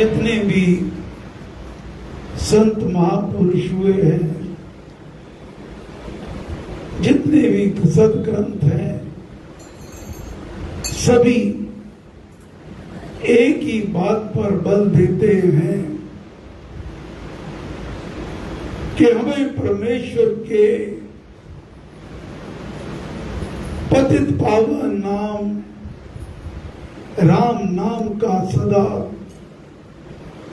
जितने भी संत महापुरुष हुए हैं, जितने भी सदग्रंथ हैं, सभी एक ही बात पर बल देते हैं कि हमें परमेश्वर के पतित पावन नाम राम नाम का सदा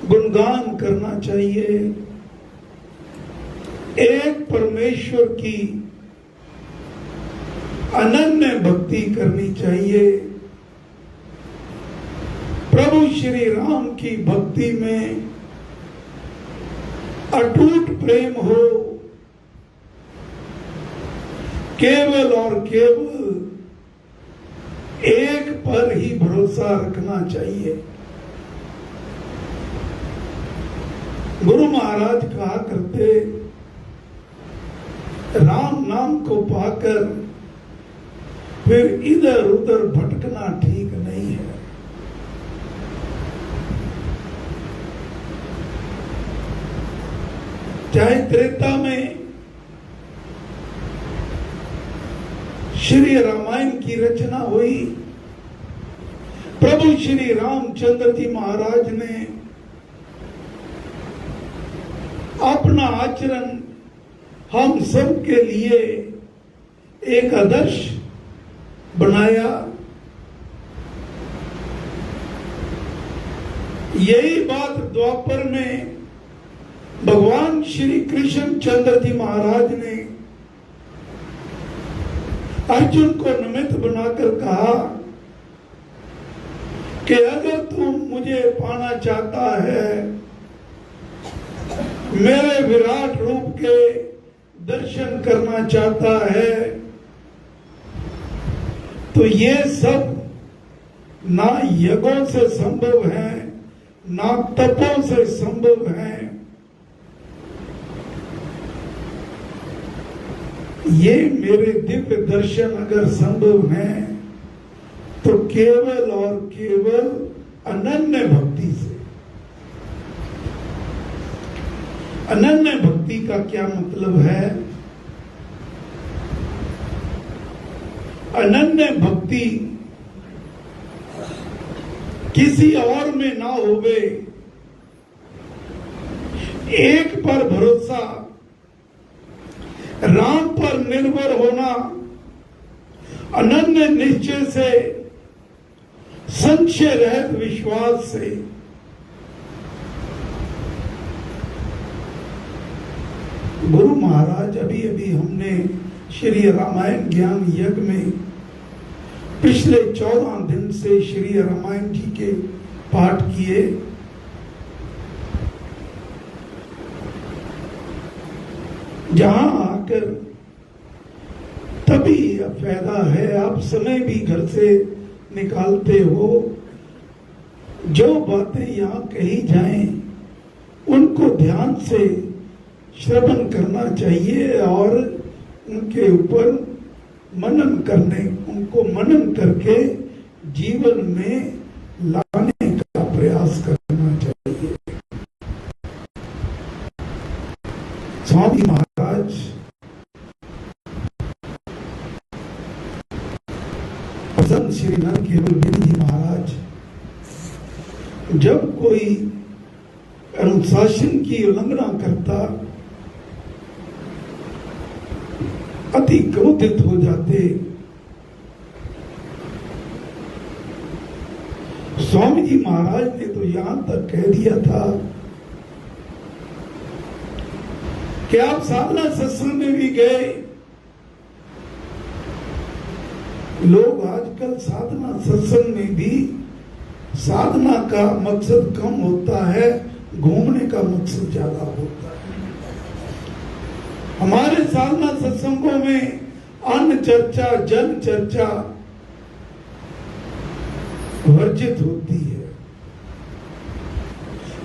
गुणगान करना चाहिए। एक परमेश्वर की अनन्य भक्ति करनी चाहिए। प्रभु श्री राम की भक्ति में अटूट प्रेम हो, केवल और केवल एक पर ही भरोसा रखना चाहिए। गुरु महाराज कहा करते, राम नाम को पाकर फिर इधर उधर भटकना ठीक नहीं है। चाहे त्रेता में श्री रामायण की रचना हुई, प्रभु श्री रामचंद्र जी महाराज ने अपना आचरण हम सब के लिए एक आदर्श बनाया। यही बात द्वापर में भगवान श्री कृष्ण चंद्र जी महाराज ने अर्जुन को निमित्त बनाकर कहा कि अगर तुम मुझे पाना चाहता है, मेरे विराट रूप के दर्शन करना चाहता है, तो ये सब ना यज्ञों से संभव है, ना तपों से संभव है। ये मेरे दिव्य दर्शन अगर संभव है तो केवल और केवल अनन्य भक्ति से। अनन्य भक्ति का क्या मतलब है? अनन्य भक्ति किसी और में ना होवे, एक पर भरोसा, राम पर निर्भर होना, अनन्य निश्चय से, संशय रहित विश्वास से। गुरु महाराज अभी अभी हमने श्री रामायण ज्ञान यज्ञ में पिछले 14 दिन से श्री रामायण जी के पाठ किए। जहां आकर तभी फायदा है, आप समय भी घर से निकालते हो, जो बातें यहाँ कही जाएं उनको ध्यान से श्रवण करना चाहिए और उनके ऊपर उनको मनन करके जीवन में लाने का प्रयास करना चाहिए। स्वामी महाराज संत श्री नंद केवल गिरी जी महाराज जब कोई अनुशासन की उल्लंघना करता, अति क्रोधित हो जाते। स्वामी जी महाराज ने तो यहां तक कह दिया था कि आप साधना सत्संग में भी गए। लोग आजकल साधना सत्संग में भी साधना का मकसद कम होता है, घूमने का मकसद ज्यादा होता है। हमारे साधना सत्संगों में अन्न चर्चा, जन चर्चा वर्जित होती है।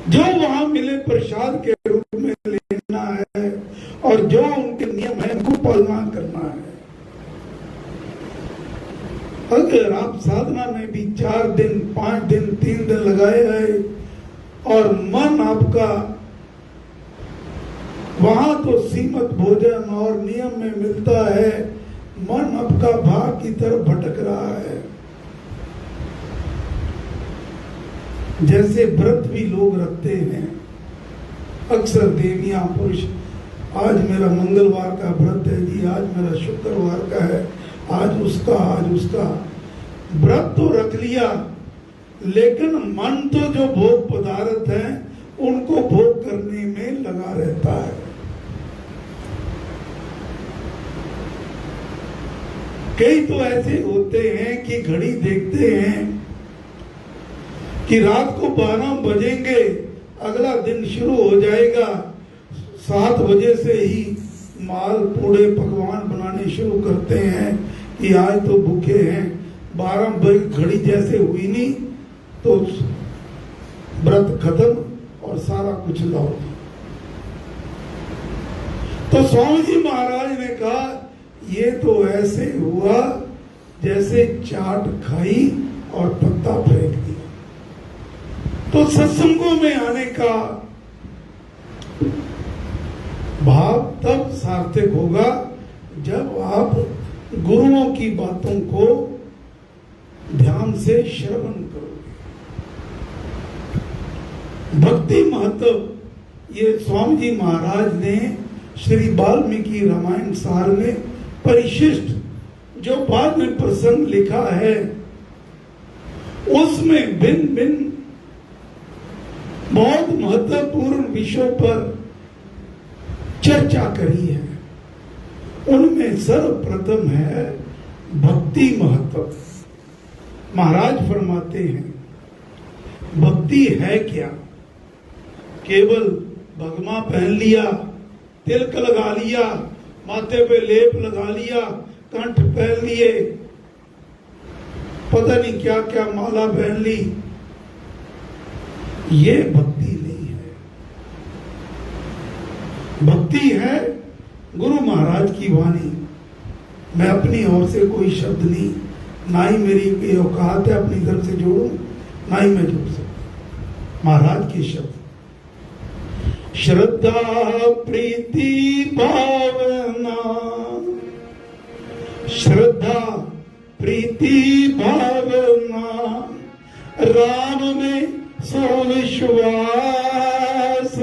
जो वहां मिले प्रसाद के रूप में लेना है और जो उनके नियम है उनको पालना करना है। अगर आप साधना में भी 4 दिन, 5 दिन, 3 दिन लगाए हैं और मन आपका वहां तो सीमित भोजन और नियम में मिलता है, मन आपका भाग की तरफ भटक रहा है। जैसे व्रत भी लोग रखते हैं, अक्सर देवियां पुरुष, आज मेरा मंगलवार का व्रत है जी, आज मेरा शुक्रवार का है, आज उसका व्रत तो रख लिया, लेकिन मन तो जो भोग पदार्थ है उनको भोग करने में लगा रहता है। कई तो ऐसे होते हैं कि घड़ी देखते हैं कि रात को 12 बजेंगे, अगला दिन शुरू हो जाएगा, 7 बजे से ही माल पूड़े पकवान बनाने शुरू करते हैं कि आज तो भूखे हैं। 12 बजे घड़ी जैसे हुई नहीं तो व्रत खत्म और सारा कुछ लाओ। तो स्वामी जी महाराज ने कहा ये तो ऐसे हुआ जैसे चाट खाई और पत्ता फेंक दिया। तो सत्संगों में आने का भाव तब सार्थक होगा जब आप गुरुओं की बातों को ध्यान से श्रवण करोगे। भक्ति महत्व ये स्वामी जी महाराज ने श्री वाल्मीकि रामायण सार में परिशिष्ट जो बाद में प्रसंग लिखा है उसमें भिन्न भिन्न बहुत महत्वपूर्ण विषयों पर चर्चा करी है। उनमें सर्वप्रथम है भक्ति महत्व। महाराज फरमाते हैं भक्ति है क्या? केवल भगमा पहन लिया, तिलक लगा लिया, माथे पे लेप लगा लिया, कंठ पहन लिए, पता नहीं क्या क्या माला पहन ली, ये भक्ति नहीं है। भक्ति है गुरु महाराज की वाणी। मैं अपनी ओर से कोई शब्द नहीं, ना ही मेरी कोई औकात है अपनी तरफ से जोड़ूं, ना ही मैं जोड़ सकता। महाराज के शब्द श्रद्धा प्रीति भावना, श्रद्धा प्रीति भावना, राम में सो विश्वास,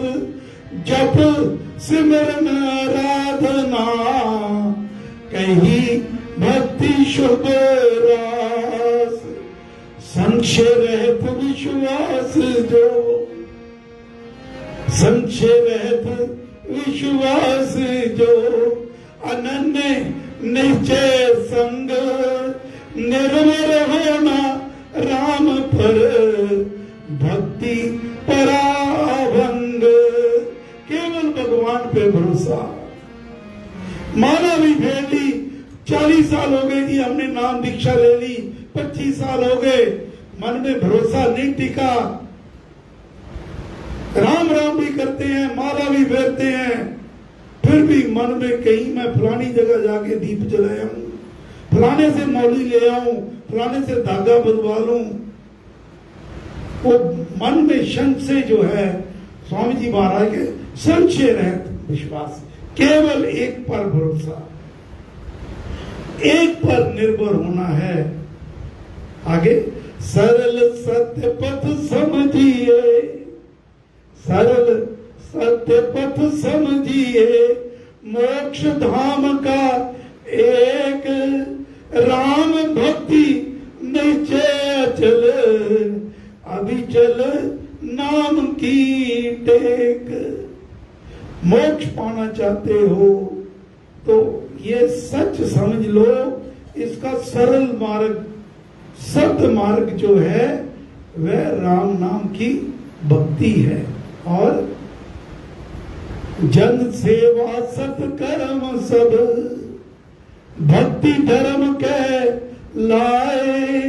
जप सिमरन आराधना, कहीं भक्ति शुभ रास, संशय रहित विश्वास जो, संशय रहित विश्वास जो, अनन्य निश्चय संग, निर्भर होना राम पर, भक्ति पराभंग, केवल भगवान पे भरोसा। माला भी फेर ली, 40 साल हो गए जी हमने नाम दीक्षा ले ली, 25 साल हो गए, मन में भरोसा नहीं टिका। राम राम भी करते हैं, माला भी फेरते हैं, फिर भी मन में कहीं मैं फलानी जगह जाके दीप जलाया हूं, फलाने से मौली ले आऊं, फलाने से धागा बंधवा लूं। वो मन में संशय जो है, स्वामी जी महाराज के संशय रहित विश्वास, केवल एक पर भरोसा, एक पर निर्भर होना है। आगे सरल सत्य पथ समझिए, सरल सत्य पथ समझिए, मोक्ष धाम का एक राम भक्ति निश्चय चल, अभी चल नाम की टेक। मोक्ष पाना चाहते हो तो ये सच समझ लो, इसका सरल मार्ग, सत्य मार्ग जो है वह राम नाम की भक्ति है। और जन सेवा सत्कर्म सब, भक्ति धर्म के लाए,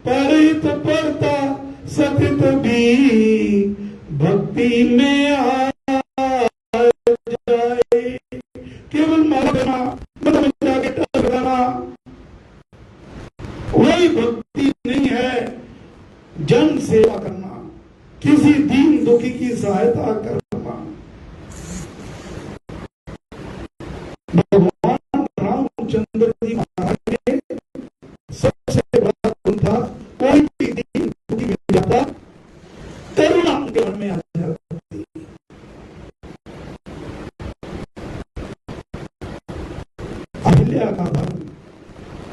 परित परता सतित भी, भक्ति में आ जाए। केवल माला देना, मतलब जाके टक लगाना, वही भक्ति नहीं है। जन सेवा करना, किसी दीन दुखी की सहायता करना। भगवान रामचंद्र जी महाराज ने सबसे बड़ा गुण था, कोई भी दीन दुखी मिल जाता करुणा उनके मन में आ जाती। अहिल्या का धर्म,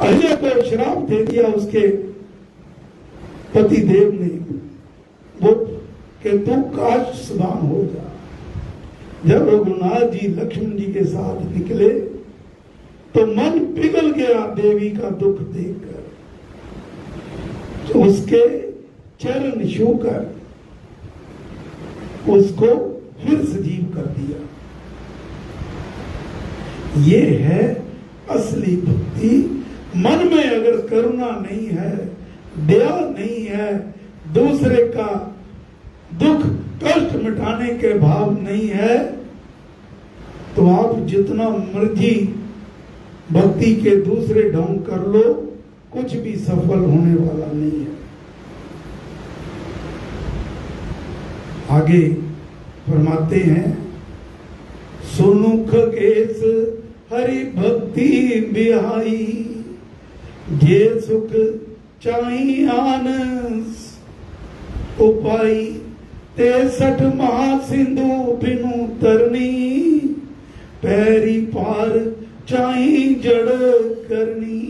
अहिल्या को श्राप दे दिया उसके पति देव ने, वो कि तू काशवान हो जा। जब रघुनाथ जी लक्ष्मण जी के साथ निकले तो मन पिघल गया देवी का दुख देखकर, तो उसके चरण छूकर उसको फिर सजीव कर दिया। ये है असली भक्ति। मन में अगर करुणा नहीं है, दया नहीं है, दूसरे का दुख कष्ट मिटाने के भाव नहीं है, तो आप जितना मर्जी भक्ति के दूसरे ढंग कर लो, कुछ भी सफल होने वाला नहीं है। आगे फरमाते हैं, सुनुख केस हरि भक्ति बिहाई, जे सुख चाही आनस उपाई, 63 महासिंधु बिनु तरनी, पैरी पार चाही जड़ करनी।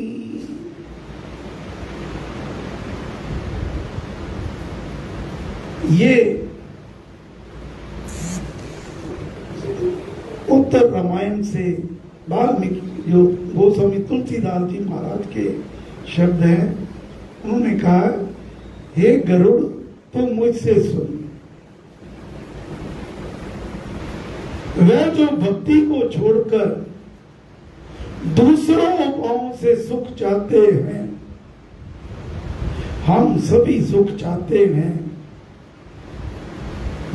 ये उत्तर रामायण से वाल्मीकि जो गोस्वामी तुलसीदास जी महाराज के शब्द हैं। उन्होंने कहा, हे गरुड़ तू मुझसे सुन, वह जो भक्ति को छोड़कर दूसरों उपायों से सुख चाहते हैं, हम सभी सुख चाहते हैं,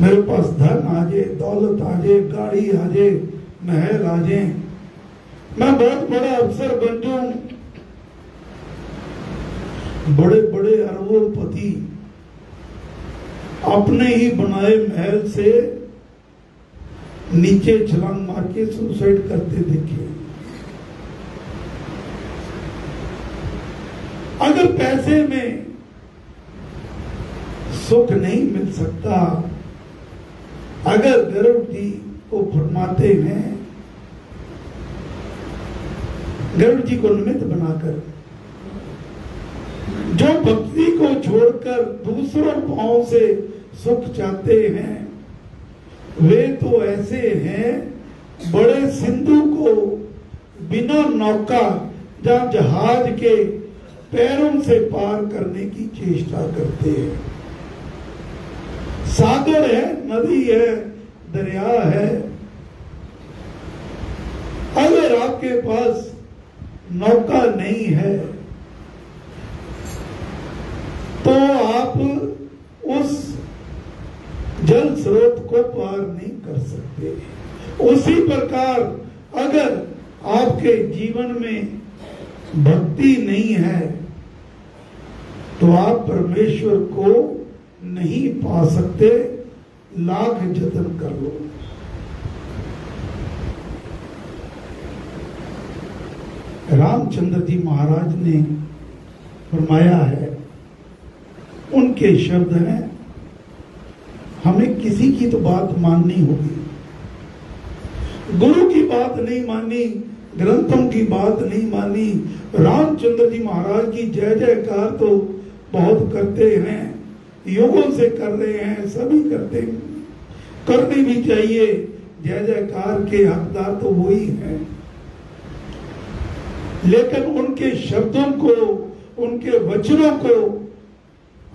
मेरे पास धन आ जाए, दौलत आ जाए, गाड़ी आ जाए, महल आ जाए, मैं बहुत बड़ा अफसर बन जाऊं, बड़े बड़े अरबोपति अपने ही बनाए महल से नीचे छलांग मार के सुसाइड करते देखे। अगर पैसे में सुख नहीं मिल सकता, अगर गरुड़ जी को फरमाते हैं, गरुड़ जी को निमित्त बनाकर, जो भक्ति को छोड़कर दूसरों पांव से सुख चाहते हैं, वे तो ऐसे हैं बड़े सिंधु को बिना नौका या जहाज के पैरों से पार करने की चेष्टा करते हैं। सागर है, नदी है, दरिया है, अगर आपके पास नौका नहीं है तो आप उस जल स्रोत को पार नहीं कर सकते। उसी प्रकार अगर आपके जीवन में भक्ति नहीं है तो आप परमेश्वर को नहीं पा सकते, लाख जतन कर लो। रामचंद्र जी महाराज ने फरमाया है, उनके शब्द हैं, हमें किसी की तो बात माननी होगी, गुरु की बात नहीं मानी, ग्रंथों की बात नहीं मानी। रामचंद्र जी महाराज की जय जयकार तो बहुत करते हैं, युगों से कर रहे हैं, सभी करते हैं, करनी भी चाहिए। जय जयकार के हकदार तो वही हैं, लेकिन उनके शब्दों को, उनके वचनों को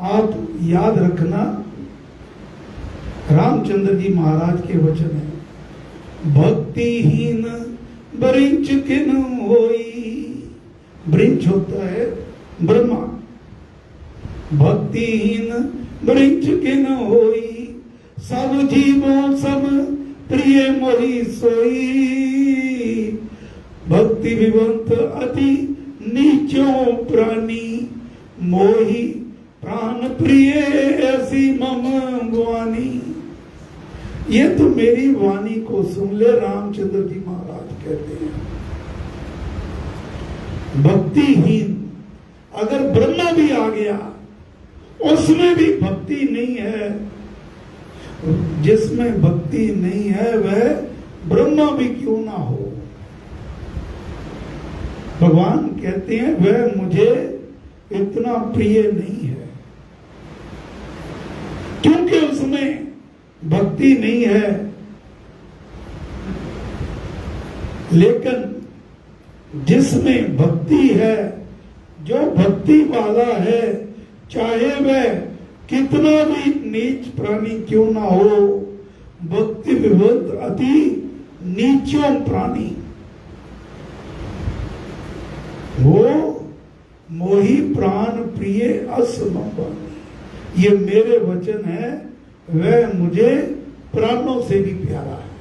आप याद रखना। रामचंद्र जी महाराज के वचन है, भक्तिहीन बरिंच किन होई। बरिंच होता है ब्रह्मा, भक्तिहीन बरिंच किन होई, सब जीवों सब प्रिय मोहि सोई। भक्ति विवंत अति नीचों प्राणी, मोहि प्राण प्रिय ऐसी मम गुआनी। ये तो मेरी वाणी को सुन ले, रामचंद्र जी महाराज कहते हैं। भक्तिहीन अगर ब्रह्मा भी आ गया, उसमें भी भक्ति नहीं है। जिसमें भक्ति नहीं है वह ब्रह्मा भी क्यों ना हो। भगवान कहते हैं वह मुझे इतना प्रिय नहीं है, क्योंकि उसमें भक्ति नहीं है। लेकिन जिसमें भक्ति है, जो भक्ति वाला है, चाहे वह कितना भी नीच प्राणी क्यों ना हो, भक्ति विभुत अति नीचों प्राणी, वो मोहि प्राण प्रिय असमवानी। ये मेरे वचन है, वह मुझे प्राणों से भी प्यारा है।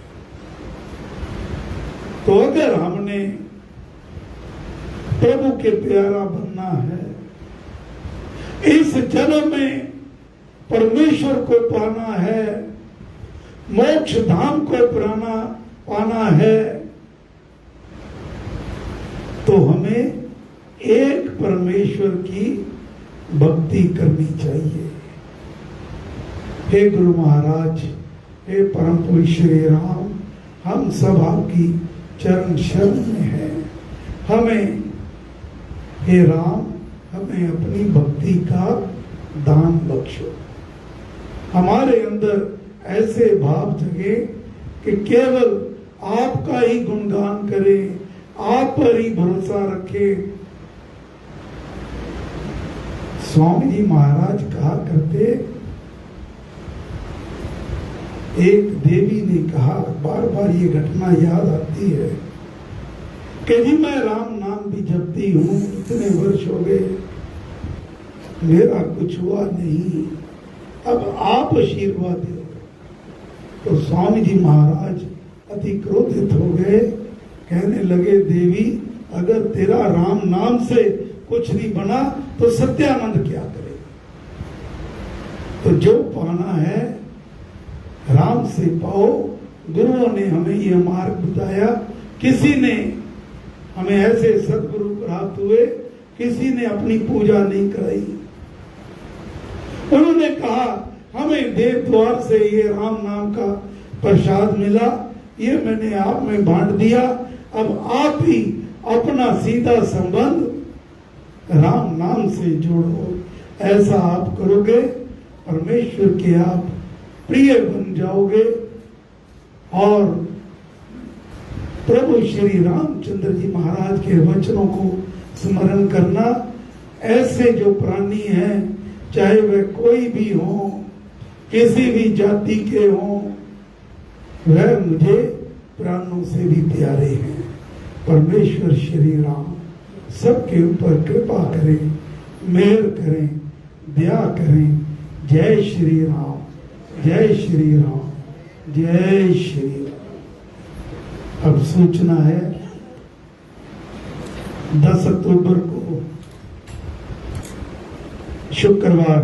तो अगर हमने प्रभु के प्यारा बनना है, इस जन्म में परमेश्वर को पाना है, मोक्ष धाम को पाना है, तो हमें एक परमेश्वर की भक्ति करनी चाहिए। हे गुरु महाराज, हे परम पुरुष श्री राम, हम सब आपकी चरण शरण में हैं। हमें हे राम, हमें अपनी भक्ति का दान बख्शो। हमारे अंदर ऐसे भाव जगे कि केवल आपका ही गुणगान करें, आप पर ही भरोसा रखें। स्वामी जी महाराज कहा करते, एक देवी ने कहा, बार बार ये घटना याद आती है कि जी मैं राम नाम भी जपती हूँ, इतने वर्ष हो गए, मेरा कुछ हुआ नहीं, अब आप आशीर्वाद दो। तो स्वामी जी महाराज अति क्रोधित हो गए, कहने लगे देवी, अगर तेरा राम नाम से कुछ नहीं बना तो सत्यानंद क्या करे। तो जो पाना है राम से पाओ। गुरुओं ने हमें यह मार्ग बताया, किसी ने हमें ऐसे सदगुरु प्राप्त हुए, किसी ने अपनी पूजा नहीं कराई। उन्होंने कहा हमें देव द्वार से ये राम नाम का प्रसाद मिला, ये मैंने आप में बांट दिया, अब आप ही अपना सीधा संबंध राम नाम से जोड़ो। ऐसा आप करोगे, परमेश्वर के आप प्रिय बन जाओगे और प्रभु श्री रामचंद्र जी महाराज के वचनों को स्मरण करना। ऐसे जो प्राणी हैं, चाहे वह कोई भी हो, किसी भी जाति के हो, वह मुझे प्राणों से भी प्यारे हैं। परमेश्वर श्री राम सबके ऊपर कृपा करें, मेहर करें, दया करें। जय श्री राम, जय श्री राम, जय श्री राम। अब सूचना है 10 अक्टूबर को शुक्रवार